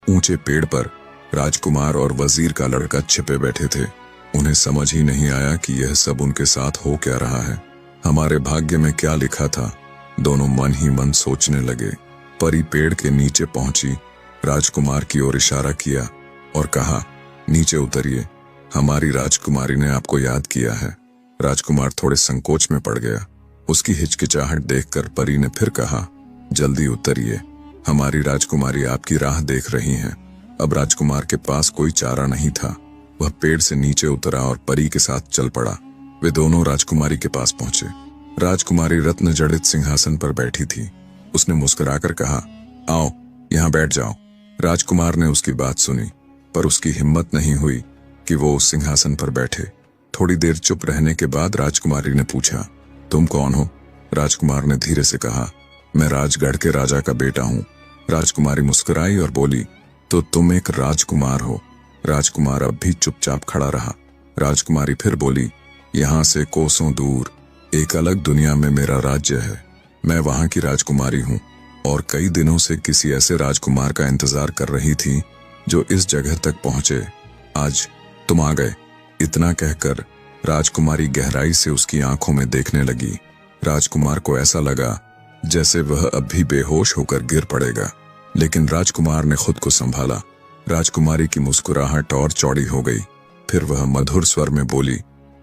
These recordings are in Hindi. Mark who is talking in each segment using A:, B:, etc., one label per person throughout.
A: ऊंचे पेड़ पर राजकुमार और वजीर का लड़का छिपे बैठे थे। उन्हें समझ ही नहीं आया कि यह सब उनके साथ हो क्या रहा है। हमारे भाग्य में क्या लिखा था, दोनों मन ही मन सोचने लगे। परी पेड़ के नीचे पहुंची, राजकुमार की ओर इशारा किया और कहा, नीचे उतरिए, हमारी राजकुमारी ने आपको याद किया है। राजकुमार थोड़े संकोच में पड़ गया। उसकी हिचकिचाहट देखकर परी ने फिर कहा, जल्दी उतरिए, हमारी राजकुमारी आपकी राह देख रही हैं। अब राजकुमार के पास कोई चारा नहीं था। वह पेड़ से नीचे उतरा और परी के साथ चल पड़ा। वे दोनों राजकुमारी के पास पहुंचे। राजकुमारी रत्न जड़ित सिंहासन पर बैठी थी। उसने मुस्कुराकर कहा, आओ यहाँ बैठ जाओ। राजकुमार ने उसकी बात सुनी, पर उसकी हिम्मत नहीं हुई कि वो उस सिंहासन पर बैठे। थोड़ी देर चुप रहने के बाद राजकुमारी ने पूछा, तुम कौन हो? राजकुमार ने धीरे से कहा, मैं राजगढ़ के राजा का बेटा हूँ। राजकुमारी मुस्कुराई और बोली, तो तुम एक राजकुमार हो। राजकुमार अब भी चुपचाप खड़ा रहा। राजकुमारी फिर बोली, यहाँ से कोसों दूर एक अलग दुनिया में मेरा राज्य है। मैं वहां की राजकुमारी हूँ और कई दिनों से किसी ऐसे राजकुमार का इंतजार कर रही थी जो इस जगह तक पहुंचे। आज तुम आ गए। इतना कहकर राजकुमारी गहराई से उसकी आंखों में देखने लगी। राजकुमार को ऐसा लगा जैसे वह अब भी बेहोश होकर गिर पड़ेगा, लेकिन राजकुमार ने खुद को संभाला। राजकुमारी की मुस्कुराहट और चौड़ी हो गई। फिर वह मधुर स्वर में बोली,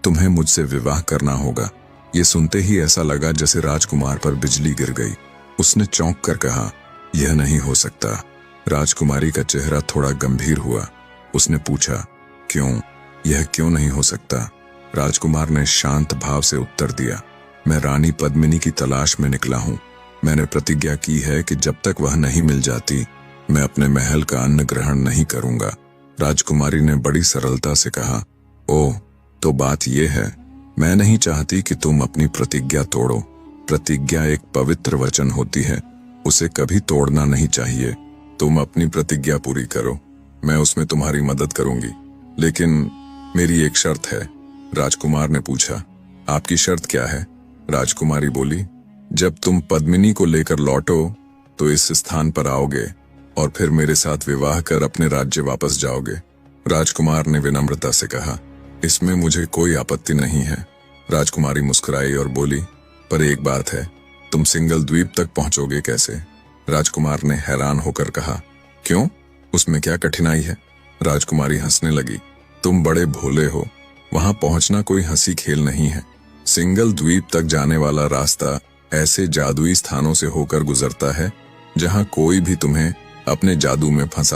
A: तुम्हें मुझसे विवाह करना होगा। ये सुनते ही ऐसा लगा जैसे राजकुमार पर बिजली गिर गई। उसने चौंक कर कहा, यह नहीं हो सकता। राजकुमारी का चेहरा थोड़ा गंभीर हुआ। उसने पूछा, क्यों? यह क्यों नहीं हो सकता? राजकुमार ने शांत भाव से उत्तर दिया, मैं रानी पद्मिनी की तलाश में निकला हूँ। मैंने प्रतिज्ञा की है कि जब तक वह नहीं मिल जाती, मैं अपने महल का अन्न ग्रहण नहीं करूंगा। राजकुमारी ने बड़ी सरलता से कहा, ओह, तो बात यह है। मैं नहीं चाहती कि तुम अपनी प्रतिज्ञा तोड़ो। प्रतिज्ञा एक पवित्र वचन होती है, उसे कभी तोड़ना नहीं चाहिए। तुम अपनी प्रतिज्ञा पूरी करो, मैं उसमें तुम्हारी मदद करूंगी, लेकिन मेरी एक शर्त है। राजकुमार ने पूछा, आपकी शर्त क्या है? राजकुमारी बोली, जब तुम पद्मिनी को लेकर लौटो तो इस स्थान पर आओगे और फिर मेरे साथ विवाह कर अपने राज्य वापस जाओगे। राजकुमार ने विनम्रता से कहा, इसमें मुझे कोई आपत्ति नहीं है। राजकुमारी मुस्कुराई और बोली, पर एक बात है, तुम सिंगल द्वीप तक पहुंचोगे कैसे? राजकुमार ने हैरान होकर कहा, क्यों? उसमें क्या कठिनाई है? राजकुमारी हंसने लगी, तुम बड़े भोले हो। वहां पहुंचना कोई हंसी खेल नहीं है। सिंगल द्वीप तक जाने वाला रास्ता ऐसे जादुई स्थानों से होकर गुजरता है जहां कोई भी तुम्हें अपने जादू में फंसा